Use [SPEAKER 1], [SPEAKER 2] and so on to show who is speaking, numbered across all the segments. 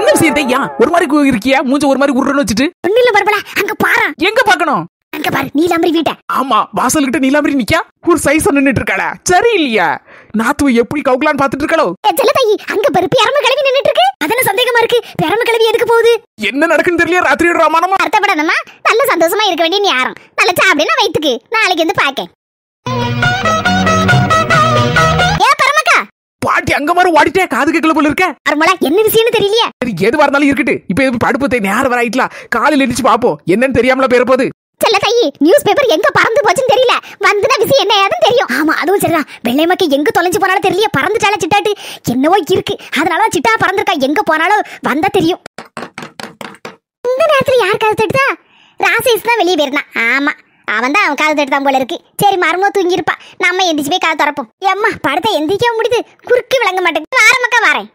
[SPEAKER 1] என்ன விஷயத்தையா ஒரு மாதிரி இருக்கியா? மூஞ்ச ஒரு மாதிரி உருன்னு வச்சுட்டு.
[SPEAKER 2] ஒண்ணு இல்ல பரபல, அங்க பாரு.
[SPEAKER 1] எங்க பாக்கணும்?
[SPEAKER 2] அங்க பாரு, நீலாம்பரி வீட்ட.
[SPEAKER 1] ஆமா, வாசல் கிட்ட நீலாம்பரி நிக்கா ஒரு சைஸ் நின்னுட்டு இருக்காளா? சரி இல்லையா? நாத்து எப்படி கவுக்கலான்னு பாத்துட்டு இருக்காளோ?
[SPEAKER 2] செல்லதாயி, அங்க பாரு பெரம கிளவி நின்னுட்டு இருக்கு. அதென்ன சந்தேகமா இருக்கு? பெரம கிளவி எதுக்கு போகுது?
[SPEAKER 1] என்ன நடக்குன்னு தெரியல. ராத்திரியோட ராமாயணமா?
[SPEAKER 2] அர்த்தப்படாதம்மா, நல்ல சந்தோஷமா இருக்க வேண்டிய நேரம். நல்ல சாப்பிடுனா வயித்துக்கு. நாளைக்கு வந்து பாக்கேன்.
[SPEAKER 1] பாட்டி அங்க மாதிரி ஓடிட்டே காது கேட்கல போல இருக்க.
[SPEAKER 2] அருமலா, என்ன விஷயம்னு தெரியலையே.
[SPEAKER 1] எதுவா இருந்தாலும் இருக்கட்டு. இப்ப படுப்பத்தை நேரம் வர ஆயிட்டலாம். காலையில எந்திரிச்சு பாப்போம் என்னன்னு தெரியாமல பேர போகுது.
[SPEAKER 2] செல்ல தாயி, நியூஸ் பேப்பர் எங்க பறந்து போச்சுன்னு தெரியல. வந்துன விஷயம் என்ன ஏதுன்னு தெரியும். ஆமா, அதுவும் சரிதான். வெள்ளை மக்கி எங்க தொலைஞ்சு போனாலும் தெரியல. பறந்துட்டால சிட்டாட்டு என்னவோ இருக்கு. அதனால சிட்டா பறந்துருக்கா. எங்க போனாலும் வந்தா தெரியும். இந்த நேரத்துல யார் காது தட்டுதா? ராசேஷ் தான் வெளியே போயிருந்தான். ஆமா, அவன் தான் அவன் காது தட்டுதான் போல இருக்கு. சரி, மரமோ தூங்கி இருப்பா. நம்ம எந்திரிச்சு போய் காது திறப்போம். எம்மா, படத்தை எந்திரிக்க முடியுது. குறுக்கு விளங்க மாட்டேங்குது. வாரமக்கா வாரேன்.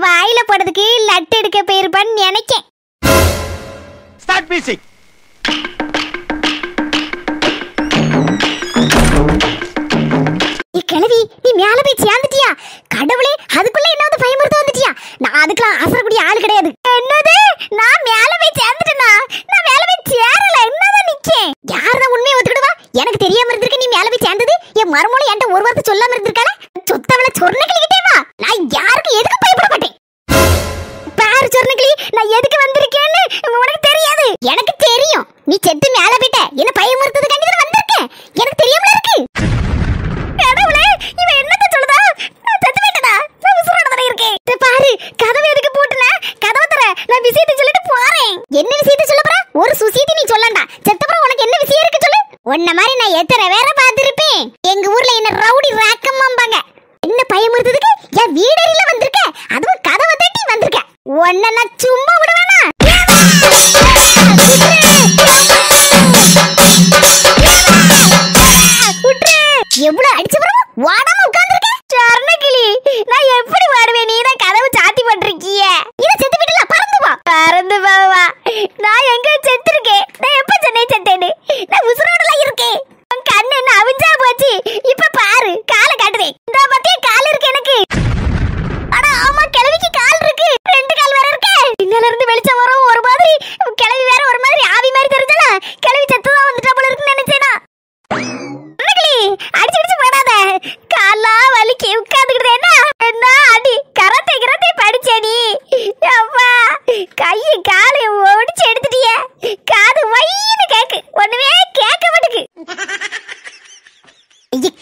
[SPEAKER 2] வாயில போடுறதுக்கு லட்டு எடுக்க போயிருப்பான்னு நினைக்கேன். கிழவி, நீ மேல போய் சேர்ந்துட்டியா? கடவுளே, அதுக்குள்ள என்ன பயமுறுத்த வந்துட்டியா? நான் அதுக்கெல்லாம் ஆசரக்கூடிய ஆள் கிடையாது. என்னது? நான் மேல போய் சேர்ந்துட்டேனா? நான் மேல போய் சேரல. என்னதான் நிக்கேன்? யாரதான் உண்மையை ஒத்துக்கிடுவா? எனக்கு தெரியாம இருந்திருக்கு நீ மேல போய் சேர்ந்தது. என் மருமோளை என்கிட்ட ஒரு வார்த்தை சொல்லாம இருந்திருக்காளே. சொத்தவள சொர்ணக்கிளிக்கிட்டே வா. நான் யாருக்கு எதுக்கு பயப்பட மாட்டேன். பாரு சொர்ணக்கிளி, நான் எதுக்கு வந்திருக்கேன்னு உனக்கு தெரியாது. எனக்கு தெரியும். நீ செத்து மேல போயிட்ட. என்ன பயமுறுத்ததுக்காண்டி தான் வந்திருக்கேன். எனக்கு தெரியாமல இருக்கு. கடவுளே, இவன் என்னத்த சொல்லுதா? நான் செத்து போயிட்டேனா? நான் உசுரோட தானே இருக்கேன். பாரு, கதவை எதுக்கு போட்டுன? கதவை தர. நான் விஷயத்தை சொல்லிட்டு போறேன். என்ன விஷயத்தை சொல்ல போற? ஒரு சுசியத்தை நீ சொல்லண்டா. செத்தப்புறம் உனக்கு என்ன விஷயம் இருக்கு சொல்லு. உன்ன மாதிரி நான் எத்தனை வேற பார்த்திருப்பேன். எங்க ஊர்ல என்ன ரவுடி ராக்கம்மாம்பாங்க. என்ன பயமுறுத்ததுக்கு என் வீடறில வந்திருக்க. அதுவும் கதவை தட்டி வந்திருக்க. உன்னை நான் சும்மா விடுவேனா? எவ்வளவு அடிச்சவரும் வாடாம உட்கார்ந்திருக்க. சொர்ணக்கிளி, நான் எப்படி வாடுவேன்? நீ தான் கதவு சாத்தி போட்டிருக்கிய. இத செத்து விடல. பறந்து வா. பறந்து வா. நான் எங்க செத்துருக்கேன்? நான் எப்ப சென்னை செத்தேன்னு? நான் உசுரோடல இருக்கேன். உன் கண்ணு என்ன அவிஞ்சா போச்சு. இப்ப பாரு, காலை காட்டுறேன். இந்த பத்திய கால் இருக்கு எனக்கு. அட ஆமா, கிழவிக்கு கால் இருக்கு. ரெண்டு கால் வேற இருக்கு. பின்னால இருந்து வெளிச்சம் வரும். ஒரு மாதிரி கிழவி வேற ஒரு மாதிரி ஆவி மாதிரி தெரிஞ்சல. கிழவி செத்துதான் வந்துட்டா போல இருக்குன்னு நினைச்சேனா. அடிச்சு அடிச்சு போடாத. காலா வலிக்கு உட்கார்ந்துக்கிட்டு என்ன அடி. கரத்தை படிச்சே நீ. அப்பா, கையை காலை ஒடிச்சு எடுத்துட்டிய. காது வைன்னு கேக்கு. ஒண்ணுமே கேட்க மாட்டுக்கு.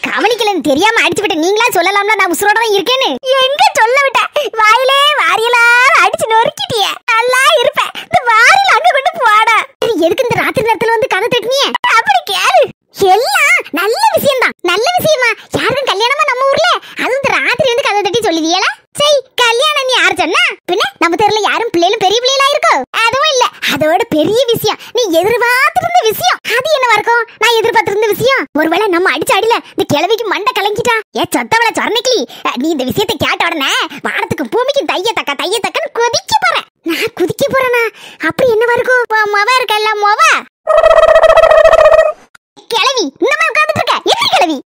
[SPEAKER 2] கவனிக்கலன்னு தெரியாம அடிச்சு விட்ட. நீங்களா சொல்லலாம்ல நான் உசுரோட தான் இருக்கேன்னு. எங்க சொல்ல விட்ட? வாயிலே வாரியெல்லாம் அடிச்சு நொறுக்கிட்டிய. நல்லா இருப்பேன். இந்த வாரியில அங்க கொண்டு போடா. எதுக்கு இந்த ராத்திரி நேரத்துல வந்து கதை தட்டினிய? அப்படி கேளு. எல்லாம் நல்ல விஷயம் தான். நல்ல விஷயமா? யாரும் கல்யாணமா நம்ம ஊர்ல? அதுவும் இந்த ராத்திரி வந்து கதை தட்டி சொல்லுதியல. சரி, கல்யாணம் நீ யாரு சொன்னா? பின்ன நம்ம தெருல யாரும் பிள்ளைகளும் பெரிய பிள்ளைகளா இருக்கோ? அதுவும் இல்ல. அதோட பெரிய விஷயம் நீ எதிர்பார்த்திருந்த விஷயம். அது என்னவா இருக்கும்? நான் எதிர்பார்த்திருந்த விஷயம். ஒருவேளை நம்ம அடிச்ச அடியில இந்த கிழவிக்கு மண்டை கலங்கிட்டா. சொத்தவள சொர்ணக்கிளி, நீ இந்த விஷயத்தை கேட்ட உடனே வானத்துக்கு பூமிக்கு தைய தக்கன்னு குதிக்க போற. நான் குதிக்க போறேனா? அப்படி என்னவா இருக்கும்? மொவ இருக்கல்ல, மொவ கிழவி இந்த மாதிரி உட்கார்ந்துட்டு இருக்க. என்ன கிழவி?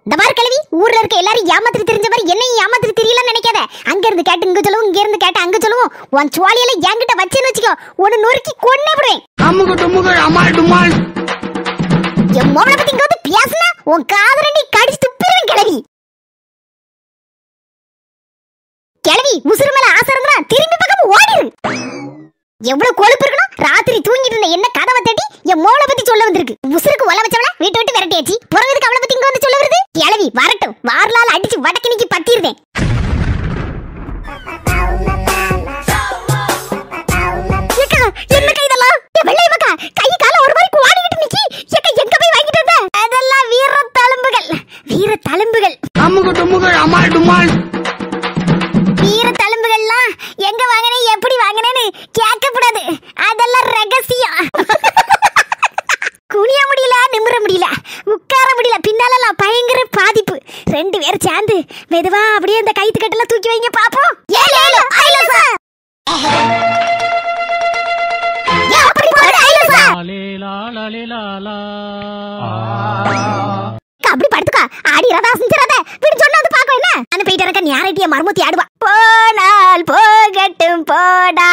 [SPEAKER 2] இந்த மாதிரி கிழவி ஊர்ல இருக்க எல்லாரும் ஏமாத்திட்டு தெரிஞ்ச மாதிரி என்னையும் ஏமாத்திட்டு தெரியலன்னு நினைக்காத. அங்க இருந்து கேட்டு இங்க சொல்லுவோம், இங்க இருந்து கேட்டு அங்க சொல்லுவோம். உன் சுவாலியில என்கிட்ட வச்சேன்னு வச்சுக்கோ, உன்னை நொறுக்கி கொன்னே விடுவேன். என் மோளை பத்தி இங்க வந்து பேசுனா உன் காதரண்டி கடிச்சு துப்பிடுவேன் கிழவி. கிழவி, உசுறு மேல ஆசை இருந்தா திரும்பி பக்கம் ஓடிடு. எவ்வளவு கொழுப்பு இருக்கணும்? ராத்திரி தூங்கிட்டு இருந்த என்ன கதவை தட்டி என் மோளை பத்தி சொல்ல வந்திருக்கு. உசுருக்கு ஒல வச்சவள வீட்டை விட்டு விரட்டியாச்சு. புறவதுக்கு அவளை பத்தி இங்க வந்து சொல்ல வருது. கிழவி வரட்டும், வாரலால் அடிச்சு வடக்கினிக்கு பத்திருந்தேன். என்ன கைதெல்லாம்? வெள்ளை மக்கா கை கால ஒரு மாதிரி குவாடிக்கிட்டு நிக்கி. எங்க போய் வாங்கிட்டு வந்த? அதெல்லாம் வீர தழும்புகள். வீர தழும்புகள் வீர தழும்புகள்லாம் எங்க வாங்கினே எப்படி வாங்கினேன்னு கேட்கக்கூடாது. அதெல்லாம் ரகசியம். குனிய முடியல, நிமிர முடியல, உட்கார முடியல. பின்னாலெல்லாம் பயங்கர பாதிப்பு. ரெண்டு பேரும் சேர்ந்து மெதுவா அப்படியே அந்த கைத்து கட்டெல்லாம் தூக்கி ஆடிறதா செஞ்சிரத வீடு சொன்னா வந்து பாக்க என்ன நான் போயிட்டு இருக்க ஞாரட்டிய மர்மூத்தி ஆடுவா போனால் போகட்டும் போடா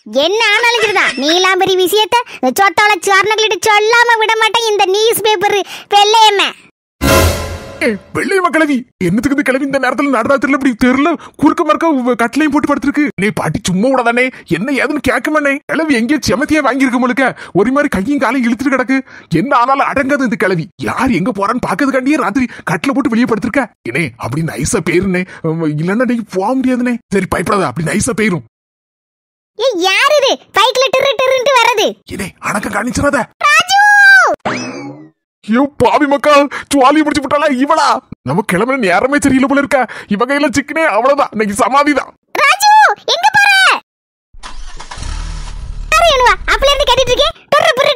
[SPEAKER 2] என்ன ஆனாலும் சரிதான் நீலாம்பரி விஷயத்தை சொத்தால சார்னகிட்ட சொல்லாம விட மாட்டேன் இந்த நியூஸ் பேப்பர் வெள்ளையம்மா
[SPEAKER 1] வெள்ளையம்மா கிளவி என்னத்துக்கு இந்த கிளவி இந்த நேரத்துல நடுராத்திரில இப்படி தெருல குறுக்க மறுக்க கட்டிலையும் போட்டு படுத்திருக்கு நீ பாட்டி சும்மா விடாதானே என்ன ஏதுன்னு கேட்கமானே கிளவி எங்கேயும் செமத்தியா வாங்கியிருக்க முழுக்க ஒரு மாதிரி கையும் காலையும் இழுத்துட்டு கிடக்கு என்ன ஆனாலும் அடங்காது இந்த கிளவி யார் எங்க போறான்னு பாக்கிறதுக்காண்டியே ராத்திரி கட்டில போட்டு வெளியே படுத்திருக்க ஏனே அப்படி நைஸா பேருனே இல்லன்னா நீ போக முடியாதுனே சரி பயப்படாத அப்படி நைஸா பேரும்
[SPEAKER 2] யார் இது பைக்ல டிரு டிருன்னு வரது
[SPEAKER 1] ஏனே அணக்க காணிச்சிராத
[SPEAKER 2] ராஜு
[SPEAKER 1] ஐயோ பாவி மக்கள் சுவாலி முடிச்சு விட்டாளா இவளா நம்ம கிளம்புற நேரமே தெரியல போல இருக்கா இவ கையில சிக்கனே அவ்வளவுதான் இன்னைக்கு சமாதிதான்
[SPEAKER 2] ராஜு எங்க போற அரேனுவா அப்பல இருந்து கேட்டிட்டு இருக்கே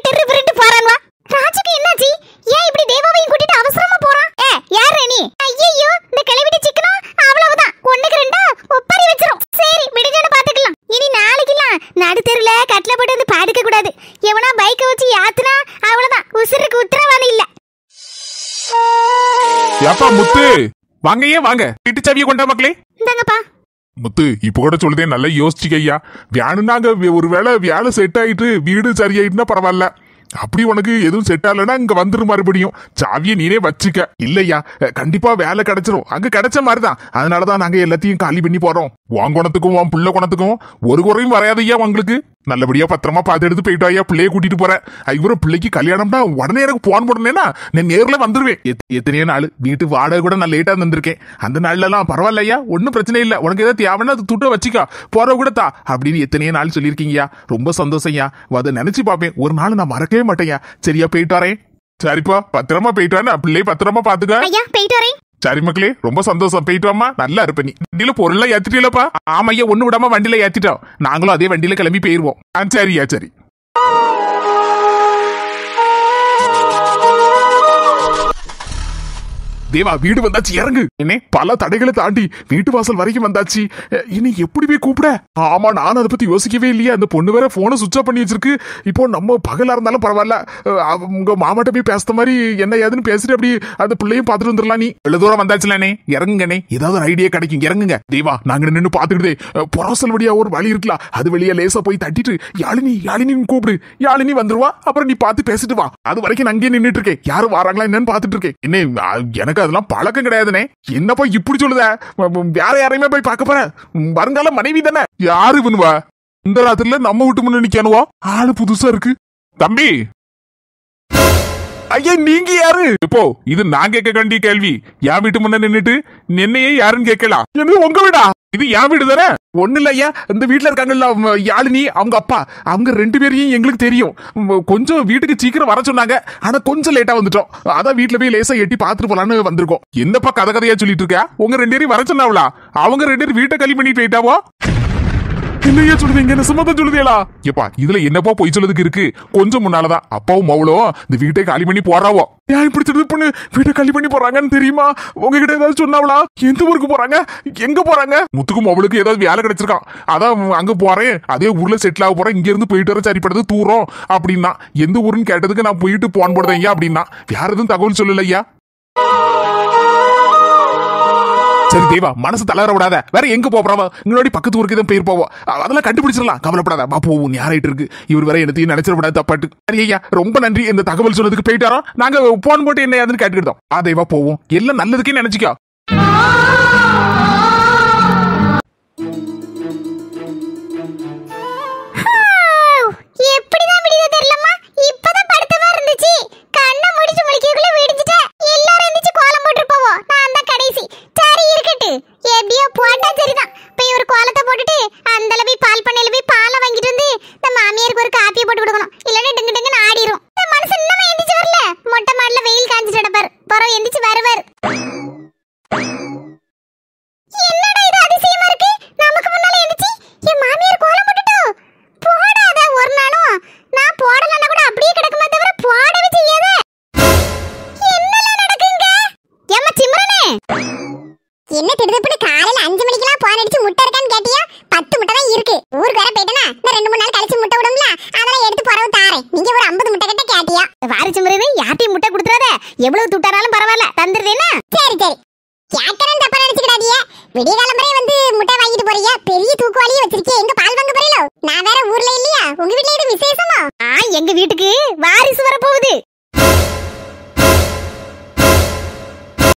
[SPEAKER 2] டெரு புரு போறான்வா ராஜுக்கு என்னாச்சு ஏன் இப்படி தேவாவையும் கூட்டிட்டு அவசரமா போறான் யார் நீ ஐயோ இந்த கிளவிட்ட சிக்கனா அவ்வளவுதான் ஒண்ணுக்கு ரெண்டா ஒப்பறி வெச்சிரும் சரி விடுங்கன்னு பாத்துக்கலாம் இனி நாளைக்குலாம் நடுத்தெருல கட்ல போட்டு வந்து பாடுக்க கூடாது எவனா பைக்க வச்சு யாத்துனா அவ்வளவுதான் உசுருக்கு உத்தரவாதம் இல்ல
[SPEAKER 1] ஏப்பா முத்து வாங்கயே வாங்க வீட்டு சாவியை கொண்டா மக்களே
[SPEAKER 2] இந்தாங்கப்பா
[SPEAKER 3] முத்து இப்ப கூட சொல்லுதே நல்லா யோசிச்சுக்க ஐயா வேணும்னாங்க ஒருவேளை வேலை செட் ஆயிட்டு வீடு சரியாயிட்டுனா பரவாயில்ல அப்படி உனக்கு எதுவும் செட் ஆகலன்னா இங்க வந்துரும் மறுபடியும் சாவியை நீனே வச்சுக்க இல்லையா கண்டிப்பா வேலை கிடைச்சிரும் அங்க கிடைச்ச மாதிரிதான் அதனாலதான் நாங்க எல்லாத்தையும் காலி பண்ணி போறோம் உன் குணத்துக்கும் உன் பிள்ளை குணத்துக்கும் ஒரு குறையும் வராதையா உங்களுக்கு நல்லபடியா பத்திரமா பார்த்து எடுத்து போயிட்டு ஐயா பிள்ளைய கூட்டிட்டு போறேன் இவரும் பிள்ளைக்கு கல்யாணம்னா உடனே எனக்கு போன் போடனேன்னா நான் நேர்ல வந்துருவேன் எத்தனையோ நாள் வீட்டு வாடகை கூட நான் லேட்டா வந்திருக்கேன் அந்த நாள்ல எல்லாம் பரவாயில்லையா ஒன்னும் பிரச்சனை இல்ல உனக்கு ஏதாவது தேவைன்னா அது துட்ட வச்சுக்கா போற கூட தா அப்படின்னு எத்தனையோ நாள் சொல்லியிருக்கீங்கயா ரொம்ப சந்தோஷம்யா அதை நினைச்சு பாப்பேன் ஒரு நாள் நான் மறக்கவே மாட்டேயா சரியா போயிட்டு வரேன் சரிப்பா பத்திரமா போயிட்டு வரேன் பிள்ளைய பத்திரமா பாத்துக்க
[SPEAKER 2] ஐயா போயிட்டு வரேன்
[SPEAKER 3] சரி மக்களே ரொம்ப சந்தோஷம் போயிட்டு வாமா நல்லா இருப்ப நீ வண்டியில பொருளா ஏத்திட்டீங்களப்பா ஆமையா ஒண்ணு விடாம வண்டியில ஏத்திட்டோம் நாங்களும் அதே வண்டியில கிளம்பி போயிருவோம் சரியா சரி
[SPEAKER 1] தேவா வீடு வந்தாச்சு இறங்கு என்ன பல தடைகளை தாண்டி வீட்டு வாசல் வரைக்கும் வந்தாச்சு இனி எப்படி போய் கூப்பிட ஆமா நான் அதை பத்தி யோசிக்கவே இல்லையே அந்த பொண்ணு வேற போனை சுவிட்ச் ஆஃப் பண்ணி வச்சிருக்கு இப்போ நம்ம பகலா இருந்தாலும் பரவாயில்ல உங்க மாமாட்ட போய் பேசுற மாதிரி என்ன ஏதுன்னு பேசிட்டு அப்படி அந்த பிள்ளையும் பாத்துட்டு வந்துடலாம் நீ
[SPEAKER 3] எவ்வளவு தூரம் வந்தாச்சுலானே இறங்குங்கண்ணே
[SPEAKER 1] ஏதாவது ஒரு ஐடியா கிடைக்கும் இறங்குங்க தேவா நாங்க நின்று பாத்துக்கிட்டே புறசல் வழியா ஒரு வழி இருக்கலாம் அது வெளியே லேசா போய் தட்டிட்டு யாழினி கூப்பிடு யாழினி வந்துருவா அப்புறம் நீ பார்த்து பேசிட்டு வா அது வரைக்கும் நான் அங்கேயே நின்றுட்டு இருக்கேன் யாரும் வராங்களா என்னன்னு பாத்துட்டு இருக்கேன் என்ன எனக்கு அதெல்லாம் பழக்கம் கிடையாதுனே என்னப்பா இப்படி சொல்லுத வேற யாரையுமே போய் பார்க்க போற வருங்கால மனைவி தானே
[SPEAKER 3] யாரு பண்ணுவா இந்த ராத்திரில நம்ம வீட்டு முன்ன நிக்கணுவா ஆளு புதுசா இருக்கு தம்பி
[SPEAKER 1] ஐயா நீங்க யாரு
[SPEAKER 3] இப்போ இது நான் கேட்க வேண்டிய கேள்வி என் வீட்டு முன்ன நின்னுட்டு என்னையே யாருன்னு கேட்கலாம்
[SPEAKER 1] என்ன உங்க வீடா
[SPEAKER 3] இது என் வீடு தானே
[SPEAKER 1] ஒண்ணு இல்ல ஐயா இந்த வீட்டுல இருக்காங்கல்ல யாழினி அவங்க அப்பா அவங்க ரெண்டு பேரையும் எங்களுக்கு தெரியும் கொஞ்சம் வீட்டுக்கு சீக்கிரம் வர சொன்னாங்க ஆனா கொஞ்சம் லேட்டா வந்துட்டோம் அதான் வீட்டுல போய் லேசா எட்டி பாத்துட்டு போலான்னு வந்திருக்கோம்
[SPEAKER 3] என்னப்பா கதையா சொல்லிட்டு இருக்க உங்க ரெண்டு பேரும் வர சொன்னாவளா அவங்க ரெண்டு பேரும் வீட்டை களி பண்ணி போயிட்டாவோ
[SPEAKER 1] என்னையா சொல்லுவீங்க என்ன சும்மா தான் சொல்லுதீங்களா
[SPEAKER 3] எப்பா இதுல என்னப்பா பொய் சொல்லதுக்கு இருக்கு கொஞ்சம் முன்னாலதான் அப்பாவும் மவளும் இந்த வீட்டை காலி பண்ணி போறாவோ
[SPEAKER 1] ஏன் இப்படி திருடு பண்ணு வீட்டை காலி பண்ணி போறாங்கன்னு தெரியுமா உங்ககிட்ட ஏதாவது சொன்னாவளா எந்த ஊருக்கு போறாங்க எங்க போறாங்க
[SPEAKER 3] முத்துக்கும் அவளுக்கு ஏதாவது வேலை கிடைச்சிருக்கான் அதான் அங்க போறேன் அதே ஊர்ல செட்டில் ஆக போறேன் இங்க இருந்து போயிட்டு வர சரிப்படுறது தூரம் அப்படின்னா எந்த ஊருன்னு கேட்டதுக்கு நான் போயிட்டு போன் போடுறேன் ஐயா அப்படின்னா வேற எதுவும் தகவல் சொல்லல ஐயா
[SPEAKER 1] சரி தேவா மனசு தளர விடாத வேற எங்க போறாவ முன்னாடி பக்கத்து ஊருக்கு தான் போயிரு போவோம் அதெல்லாம் கண்டுபிடிச்சிடலாம் கவலைப்படாத வா போவோம் யாராயிட்டு இருக்கு இவர் வேற என்னத்தையும் நினைச்சிடப்படாது தப்பாட்டு சரி ஐயா ரொம்ப நன்றி இந்த தகவல் சொன்னதுக்கு போயிட்டாரோ நாங்க போன் போட்டு என்ன ஏதுன்னு கேட்டுக்கிட்டோம் தேவா போவோம் எல்லாம் நல்லதுக்கே நினைச்சுக்கோ
[SPEAKER 2] எப்படிதான் விடியது தெரியலம்மா இப்பதான் படுத்தமா இருந்துச்சு கண்ணை முடிச்சு முடிக்கக்குள்ள விடிஞ்சிட்ட எல்லாரும் எந்திரிச்சு கோலம் போட்டு போவோம் நான் தான் கடைசி சரி இருக்கட்டு எப்படியோ போட்டா சரிதான் போய் ஒரு கோலத்தை போட்டுட்டு அந்த போய் பால் பண்ணையில போய் பாலை வாங்கிட்டு வந்து இந்த மாமியாருக்கு ஒரு காப்பி போட்டு கொடுக்கணும் இல்லன்னா டிங்கு டிங்குன்னு ஆடிரும் இந்த மனுஷன் இன்னும் எந்திரிச்சு வரல மொட்டை மாடல வெயில் காஞ்சிட்டு போறோம் எந்திரிச்சு வருவார் மாட்டியா வாரிசு முறை யார்ட்டையும் முட்டை கொடுத்துறாத எவ்வளவு துட்டாராலும் பரவாயில்ல தந்துடுறேன்னா சரி சரி கேட்கறேன் தப்பா நினைச்சுக்கிடாதீங்க விடிய காலம்பரே வந்து முட்டை வாங்கிட்டு போறீங்க பெரிய தூக்குவாளியே வச்சிருக்கே எங்க பால் வாங்க போறீங்களோ நான் வேற ஊர்ல இல்லையா உங்க வீட்ல எது விசேஷமா எங்க வீட்டுக்கு வாரிசு வர போகுது